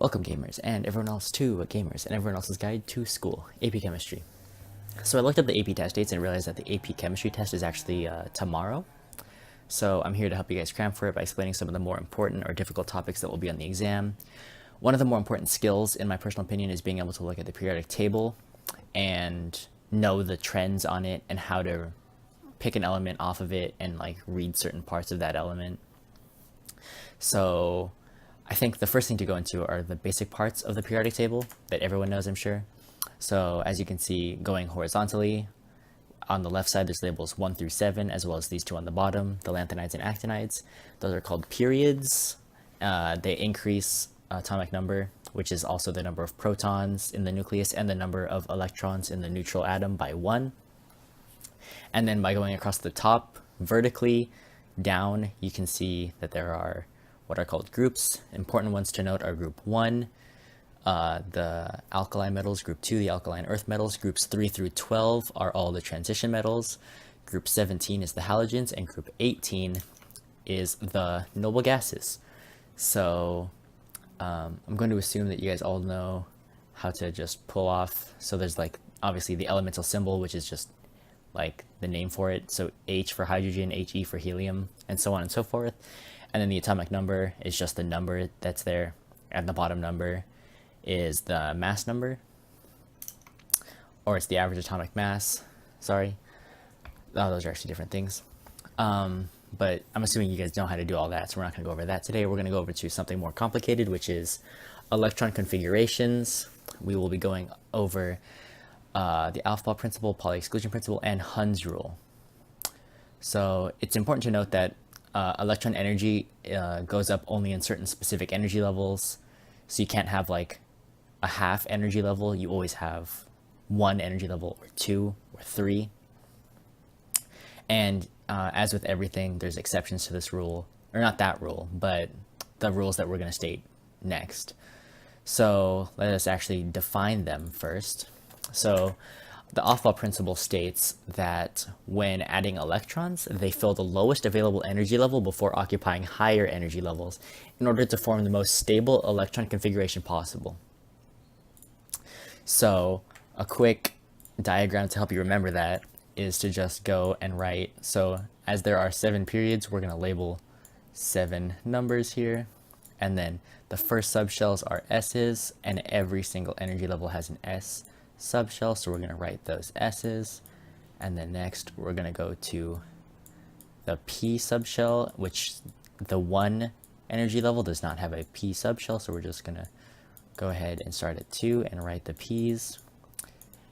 Welcome gamers and everyone else to Gamers and everyone else's guide to school, AP Chemistry. So I looked up the AP test dates and realized that the AP Chemistry test is actually tomorrow. So I'm here to help you guys cram for it by explaining some of the more important or difficult topics that will be on the exam. One of the more important skills, in my personal opinion, is being able to look at the periodic table and know the trends on it and how to pick an element off of it and like read certain parts of that element. So I think the first thing to go into are the basic parts of the periodic table that everyone knows, I'm sure. So as you can see, going horizontally, on the left side there's labels 1 through 7, as well as these two on the bottom, the lanthanides and actinides. Those are called periods. They increase atomic number, which is also the number of protons in the nucleus and the number of electrons in the neutral atom by 1. And then by going across the top vertically down, you can see that there are what are called groups. Important ones to note are group 1, the alkali metals, group 2, the alkaline earth metals, groups 3 through 12 are all the transition metals, group 17 is the halogens, and group 18 is the noble gases. So I'm going to assume that you guys all know how to just pull off. So there's like obviously the elemental symbol, which is just like the name for it. So H for hydrogen, He for helium, and so on and so forth. And then the atomic number is just the number that's there, and the bottom number is the mass number, or it's the average atomic mass. Sorry. Oh, those are actually different things. But I'm assuming you guys know how to do all that, so we're not going to go over that today. We're going to go over to something more complicated, which is electron configurations. We will be going over the alpha principle, Pauli exclusion principle, and Hund's rule. So it's important to note that electron energy goes up only in certain specific energy levels. So you can't have like a half energy level. You always have one energy level, or 2 or 3. And as with everything, there's exceptions to this rule, or not that rule, but the rules that we're going to state next. So let us actually define them first. So the Aufbau principle states that when adding electrons, they fill the lowest available energy level before occupying higher energy levels in order to form the most stable electron configuration possible. So a quick diagram to help you remember that is to just go and write. So as there are 7 periods, we're going to label 7 numbers here. And then the first subshells are S's, and every single energy level has an S subshell, so we're going to write those S's. And then next we're going to go to the P subshell, which the 1 energy level does not have a P subshell, so we're just going to go ahead and start at 2 and write the P's.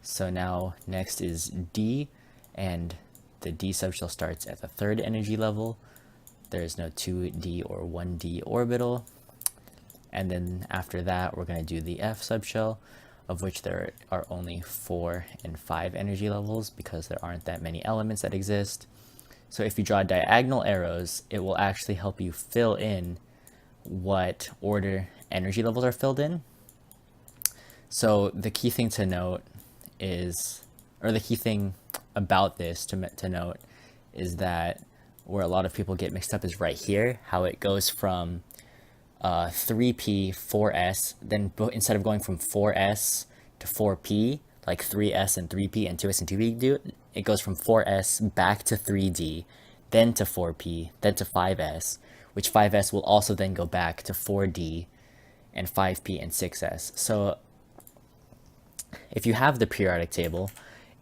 So now next is D, and the D subshell starts at the 3rd energy level. There is no 2D or 1D orbital. And then after that we're going to do the F subshell, of which there are only 4 and 5 energy levels because there aren't that many elements that exist. So if you draw diagonal arrows, it will actually help you fill in what order energy levels are filled in. So the key thing to note is, or the key thing about this to note is that where a lot of people get mixed up is right here, how it goes from 3p, 4s, then instead of going from 4s to 4p, like 3s and 3p and 2s and 2p do, it goes from 4s back to 3d, then to 4p, then to 5s, which 5s will also then go back to 4d and 5p and 6s. So if you have the periodic table,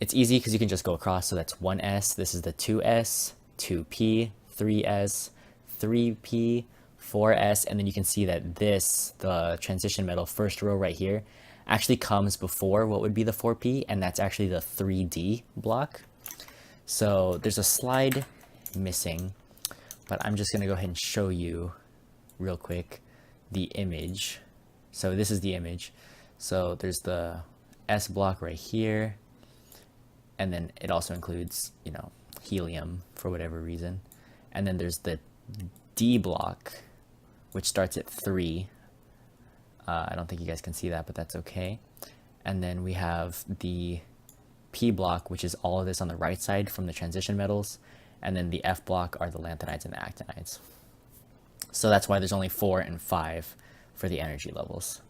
it's easy because you can just go across. So that's 1s, this is the 2s, 2p, 3s, 3p, 4s, and then you can see that this, the transition metal first row right here, actually comes before what would be the 4p, and that's actually the 3d block. So there's a slide missing, but I'm just going to go ahead and show you real quick the image. So this is the image. So there's the S block right here, and then it also includes, you know, helium for whatever reason. And then there's the D block, which starts at 3. I don't think you guys can see that, but that's okay. And then we have the P block, which is all of this on the right side from the transition metals. And then the F block are the lanthanides and the actinides. So that's why there's only 4 and 5 for the energy levels.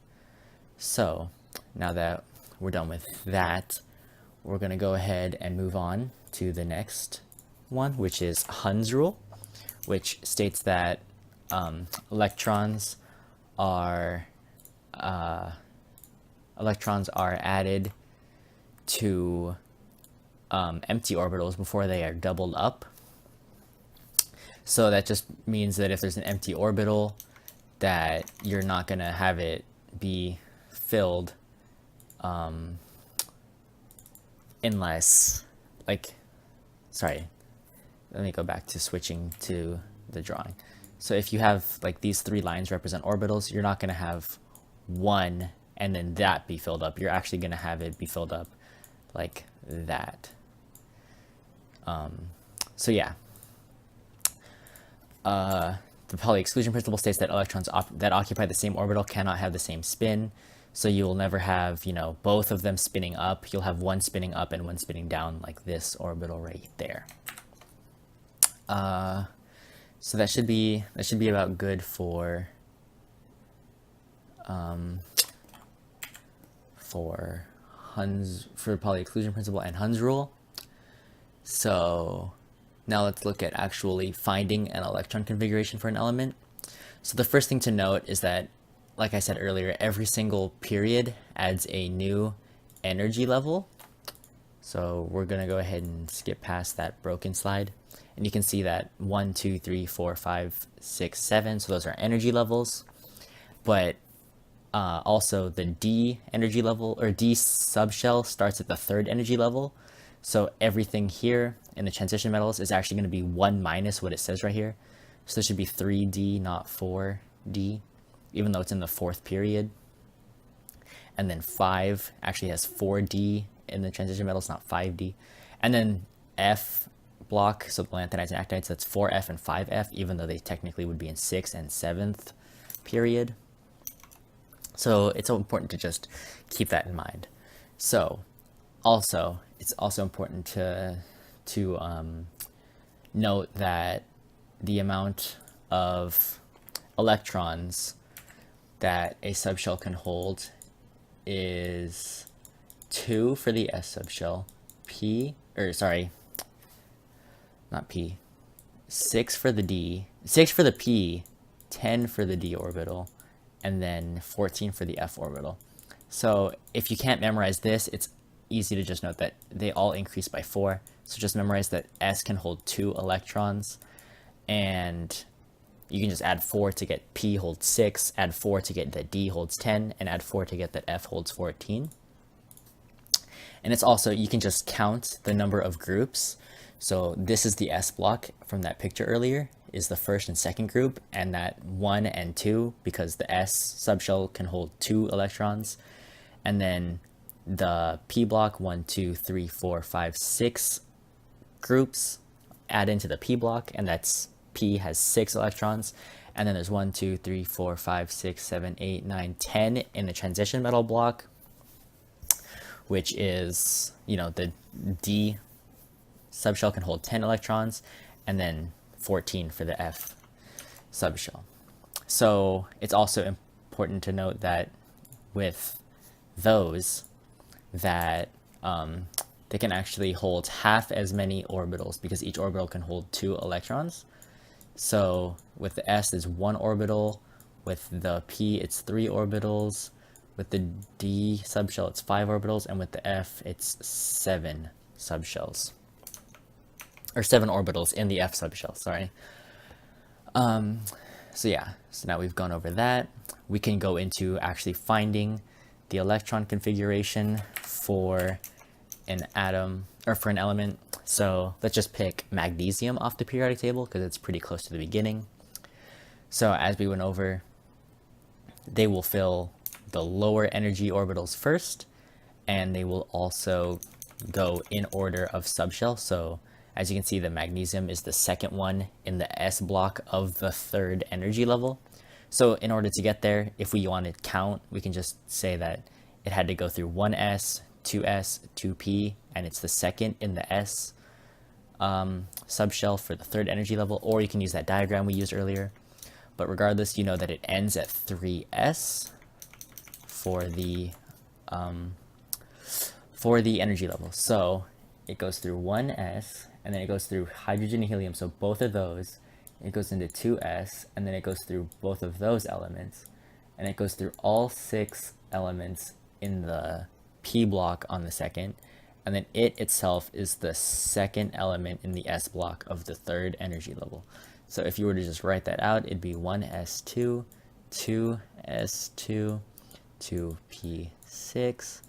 So now that we're done with that, we're going to go ahead and move on to the next one, which is Hund's rule, which states that electrons are added to empty orbitals before they are doubled up. So that just means that if there's an empty orbital, that you're not going to have it be filled unless, like, sorry, let me go back to switching to the drawing. So if you have, like, these three lines represent orbitals, you're not going to have one and then that be filled up. You're actually going to have it be filled up like that. So yeah. The Pauli exclusion principle states that electrons that occupy the same orbital cannot have the same spin. So you will never have, both of them spinning up. You'll have one spinning up and one spinning down, like this orbital right there. So that should be about good for Pauli exclusion principle and Hund's rule. So now let's look at actually finding an electron configuration for an element. So the first thing to note is that, like I said earlier, every single period adds a new energy level. So we're going to go ahead and skip past that broken slide. And you can see that 1, 2, 3, 4, 5, 6, 7. So those are energy levels. But also the D energy level, or D subshell, starts at the third energy level. So everything here in the transition metals is actually going to be 1 minus what it says right here. So this should be 3D, not 4D, even though it's in the fourth period. And then 5 actually has 4D in the transition metals, not 5D. And then F block, so the lanthanides and actinides, that's 4F and 5F, even though they technically would be in 6th and 7th period. So it's so important to just keep that in mind. So also, it's also important to note that the amount of electrons that a subshell can hold is 2 for the S subshell, 6 for the D, 6 for the P, 10 for the D orbital, and then 14 for the F orbital. So if you can't memorize this, it's easy to just note that they all increase by 4. So just memorize that S can hold 2 electrons, and you can just add 4 to get P holds 6, add 4 to get that D holds 10, and add 4 to get that F holds 14. And it's also, you can just count the number of groups. So this is the S block from that picture earlier, is the first and second group, and that 1 and 2, because the S subshell can hold 2 electrons. And then the P block, 1, 2, 3, 4, 5, 6 groups add into the P block, and that's P has 6 electrons. And then there's 1, 2, 3, 4, 5, 6, 7, 8, 9, 10 in the transition metal block, which is, the D subshell can hold 10 electrons, and then 14 for the F subshell. So it's also important to note that with those, that they can actually hold half as many orbitals, because each orbital can hold 2 electrons. So with the S, it's 1 orbital. With the P, it's 3 orbitals. With the D subshell, it's 5 orbitals. And with the F, it's 7 subshells. Or 7 orbitals in the F subshell, sorry. So yeah, so now we've gone over that. We can go into actually finding the electron configuration for an atom, or for an element. So let's just pick magnesium off the periodic table, because it's pretty close to the beginning. So as we went over, they will fill the lower energy orbitals first, and they will also go in order of subshell. So as you can see, the magnesium is the second one in the S block of the third energy level. So in order to get there, if we want to count, we can just say that it had to go through 1S, 2S, 2P, and it's the second in the S subshell for the third energy level, or you can use that diagram we used earlier. But regardless, you know that it ends at 3S for the energy level. So it goes through 1s, and then it goes through hydrogen and helium, so both of those. It goes into 2s, and then it goes through both of those elements, and it goes through all 6 elements in the p block on the second, and then it itself is the second element in the s block of the third energy level. So if you were to just write that out, it'd be 1s2, 2s2, 2p6,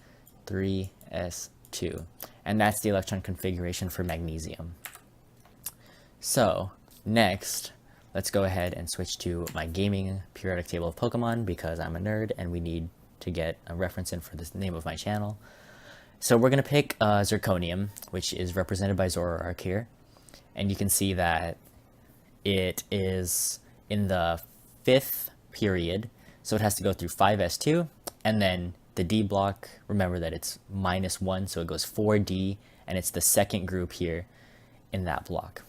3s2. And that's the electron configuration for magnesium. So next, let's go ahead and switch to my gaming periodic table of Pokemon, because I'm a nerd and we need to get a reference in for the name of my channel. So we're going to pick Zirconium, which is represented by Zoroark here. And you can see that it is in the 5th period, so it has to go through 5s2, and then the D block, remember that it's -1, so it goes 4D, and it's the second group here in that block.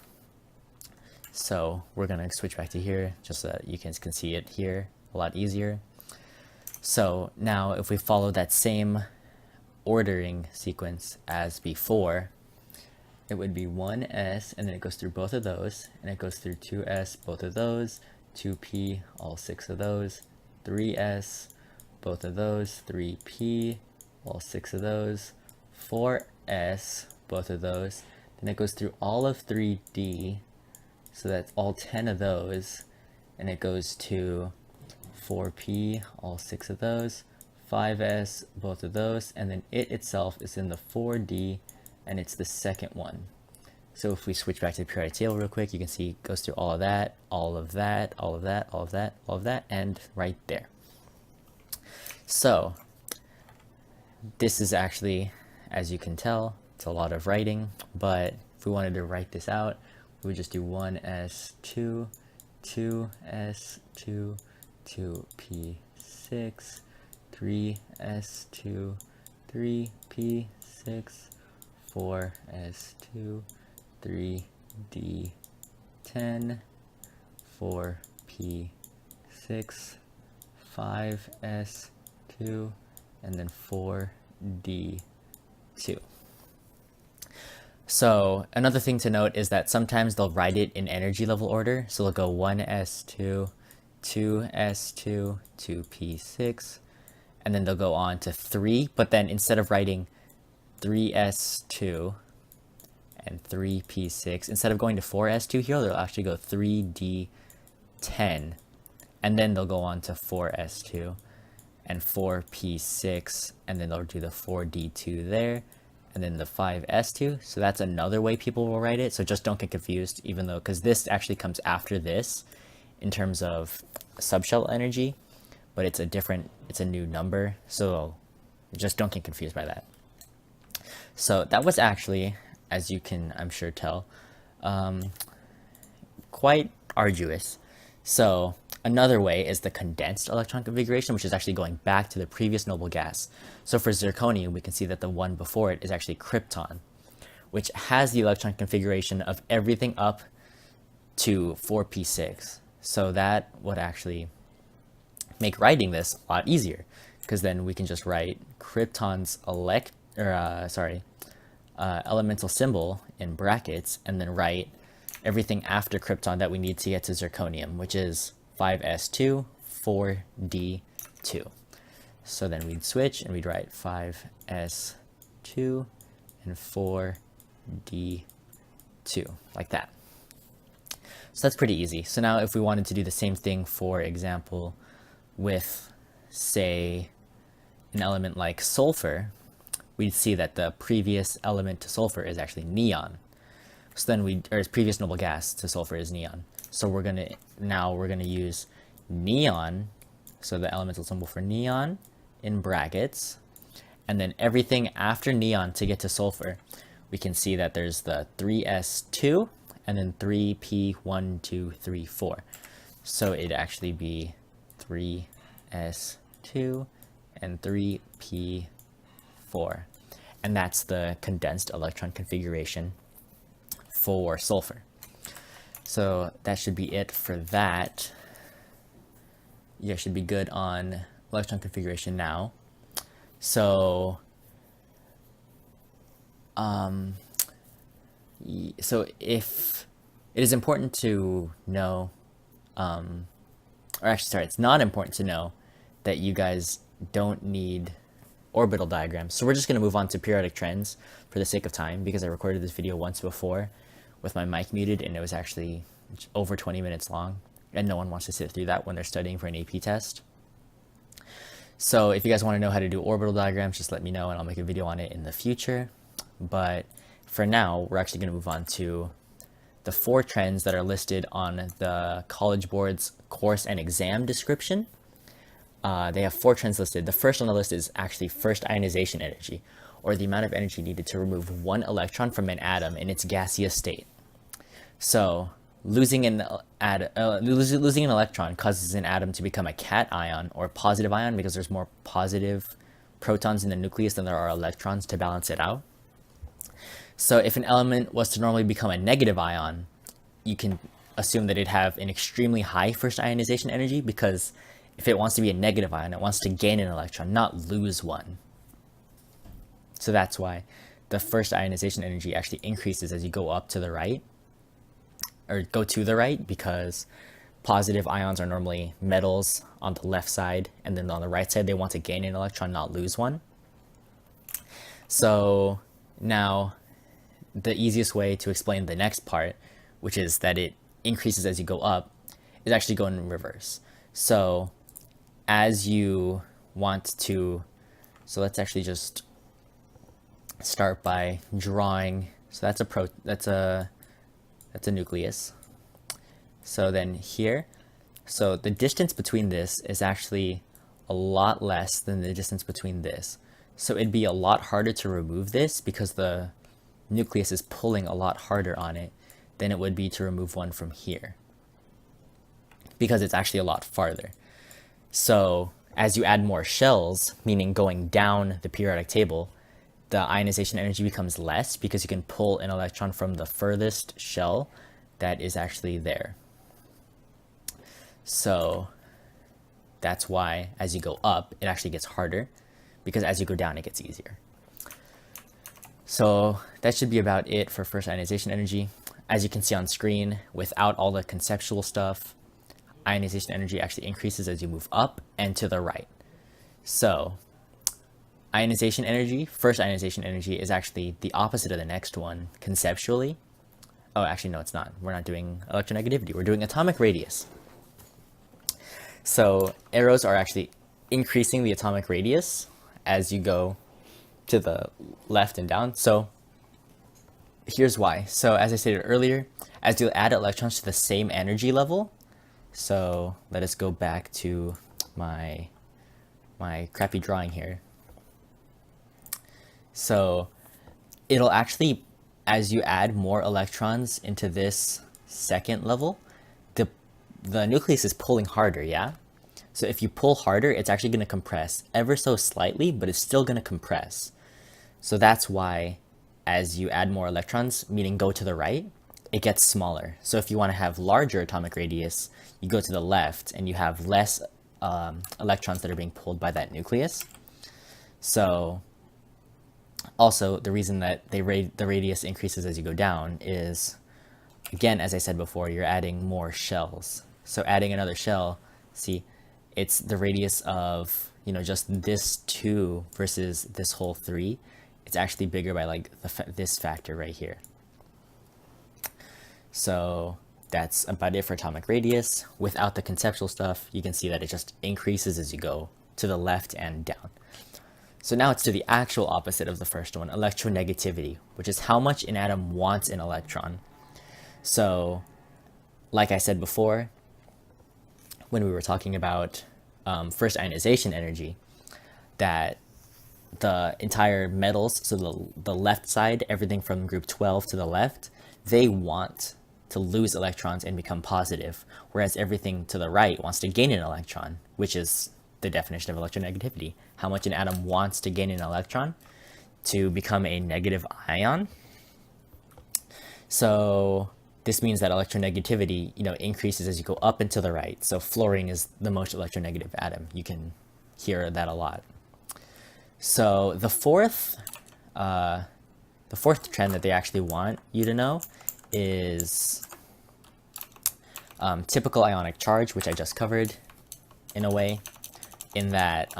So we're going to switch back to here, just so that you can see it here a lot easier. So now if we follow that same ordering sequence as before, it would be 1s, and then it goes through both of those, and it goes through 2s, both of those, 2p, all 6 of those, 3s, both of those, 3p, all 6 of those, 4s, both of those, then it goes through all of 3d, so that's all 10 of those, and it goes to 4p, all 6 of those, 5s, both of those, and then it itself is in the 4d, and it's the second one. So if we switch back to the periodic table real quick, you can see it goes through all of that, all of that, all of that, all of that, all of that, and right there. So this is actually, as you can tell, it's a lot of writing, but if we wanted to write this out, we would just do 1s2, 2s2, 2p6, 3s2, 3p6, 4s2, 3d10, 4p6, 5s2, and then 4d2. So another thing to note is that sometimes they'll write it in energy level order. So they'll go 1s2, 2s2, 2p6, and then they'll go on to 3, but then instead of writing 3s2 and 3p6, instead of going to 4s2 here, they'll actually go 3d10, and then they'll go on to 4s2 and 4p6, and then they'll do the 4d2 there, and then the 5s2. So that's another way people will write it. So just don't get confused, even though, because this actually comes after this in terms of subshell energy, but it's a new number. So just don't get confused by that. So that was actually, as you can, I'm sure, tell, quite arduous. So another way is the condensed electron configuration, which is actually going back to the previous noble gas. So for zirconium, we can see that the one before it is actually krypton, which has the electron configuration of everything up to 4p6. So that would actually make writing this a lot easier, because then we can just write krypton's elemental symbol in brackets, and then write everything after krypton that we need to get to zirconium, which is 5s2, 4d2. So then we'd switch and we'd write 5s2 and 4d2, like that. So that's pretty easy. So now if we wanted to do the same thing, for example, with, say, an element like sulfur, we'd see that the previous element to sulfur is actually neon. So then its previous noble gas to sulfur is neon. So we're gonna use neon, so the elemental symbol for neon in brackets, and then everything after neon to get to sulfur, we can see that there's the 3s2 and then 3p1, 2, 3, 4. So it'd actually be 3s2 and 3p4. And that's the condensed electron configuration for sulfur. So that should be it for that. You should be good on electron configuration now. So, if it is important to know, or actually, sorry, it's not important to know that you guys don't need orbital diagrams. So we're just going to move on to periodic trends for the sake of time, because I recorded this video once before with my mic muted and it was actually over 20 minutes long, and no one wants to sit through that when they're studying for an AP test. So if you guys want to know how to do orbital diagrams, just let me know and I'll make a video on it in the future. But for now, we're actually going to move on to the 4 trends that are listed on the College Board's course and exam description. They have 4 trends listed. The first on the list is actually first ionization energy, or the amount of energy needed to remove 1 electron from an atom in its gaseous state. So losing an electron causes an atom to become a cation, or positive ion, because there's more positive protons in the nucleus than there are electrons to balance it out. So if an element was to normally become a negative ion, you can assume that it'd have an extremely high first ionization energy, because if it wants to be a negative ion, it wants to gain an electron, not lose one. So that's why the first ionization energy actually increases as you go up to the right, or go to the right, because positive ions are normally metals on the left side, and then on the right side they want to gain an electron, not lose one. So now the easiest way to explain the next part, which is that it increases as you go up, is actually going in reverse. So as you want to, so let's actually just start by drawing. So that's a nucleus. So then here, so the distance between this is actually a lot less than the distance between this. So it'd be a lot harder to remove this, because the nucleus is pulling a lot harder on it than it would be to remove one from here, because it's actually a lot farther. So as you add more shells, meaning going down the periodic table, the ionization energy becomes less, because you can pull an electron from the furthest shell that is actually there. So that's why as you go up, it actually gets harder, because as you go down, it gets easier. So that should be about it for first ionization energy. As you can see on screen, without all the conceptual stuff, ionization energy actually increases as you move up and to the right. So ionization energy, first ionization energy, is actually the opposite of the next one conceptually. Oh, actually, no, it's not. We're not doing electronegativity. We're doing atomic radius. So arrows are actually increasing the atomic radius as you go to the left and down. So here's why. So as I stated earlier, as you add electrons to the same energy level, so let us go back to my crappy drawing here. So it'll actually, as you add more electrons into this second level, the nucleus is pulling harder, yeah? So if you pull harder, it's actually going to compress ever so slightly, but it's still going to compress. So that's why as you add more electrons, meaning go to the right, it gets smaller. So if you want to have larger atomic radius, you go to the left and you have less electrons that are being pulled by that nucleus. So also the reason that the radius increases as you go down is, again, as I said before, you're adding more shells. So adding another shell, see, it's the radius of, just this 2 versus this whole 3. It's actually bigger by like this factor right here. So that's about it for atomic radius. Without the conceptual stuff, you can see that it just increases as you go to the left and down. So now it's to the actual opposite of the first one, electronegativity, which is how much an atom wants an electron. So like I said before, when we were talking about first ionization energy, that the entire metals, so the left side, everything from group 12 to the left, they want to lose electrons and become positive, whereas everything to the right wants to gain an electron, which is the definition of electronegativity. How much an atom wants to gain an electron to become a negative ion. So this means that electronegativity, increases as you go up and to the right. So fluorine is the most electronegative atom you can hear that a lot. So the fourth trend that they actually want you to know is typical ionic charge, which I just covered in a way, in that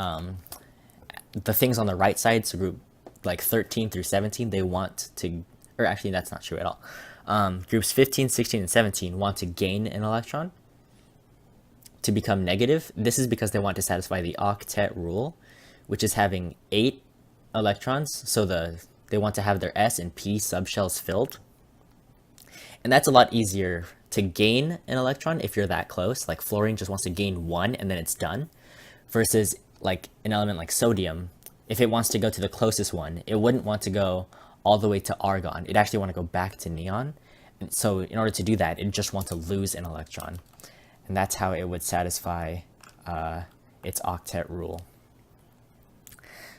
the things on the right side, so group like 13 through 17, they want to, or actually that's not true at all. Groups 15, 16, and 17 want to gain an electron to become negative. This is because they want to satisfy the octet rule, which is having 8 electrons. So they want to have their s and p subshells filled. And that's a lot easier to gain an electron if you're that close. Like fluorine just wants to gain 1 and then it's done. Versus like an element like sodium, if it wants to go to the closest one, it wouldn't want to go all the way to argon. It'd actually want to go back to neon. And so in order to do that, it just wants to lose an electron. And that's how it would satisfy its octet rule.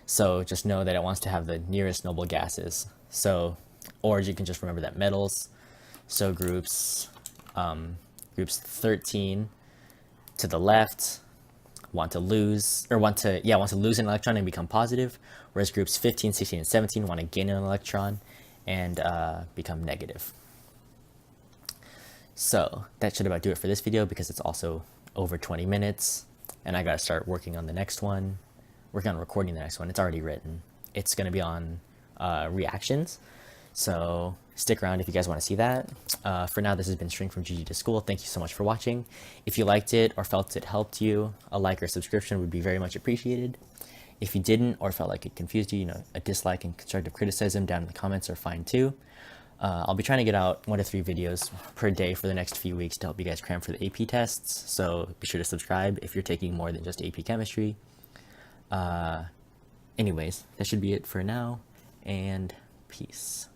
So just know that it wants to have the nearest noble gases. So, or you can just remember that metals, so groups 13 to the left want to lose an electron and become positive, whereas groups 15, 16, and 17 want to gain an electron and become negative. So that should about do it for this video, because it's also over 20 minutes and I gotta start working on the next one, recording the next one. It's already written. It's gonna be on reactions. So stick around if you guys want to see that. For now, this has been String from GG to School. Thank you so much for watching. If you liked it or felt it helped you, a like or subscription would be very much appreciated. If you didn't or felt like it confused you, a dislike and constructive criticism down in the comments are fine too. I'll be trying to get out 1 to 3 videos per day for the next few weeks to help you guys cram for the AP tests. So be sure to subscribe if you're taking more than just AP Chemistry. Anyways, that should be it for now, and peace.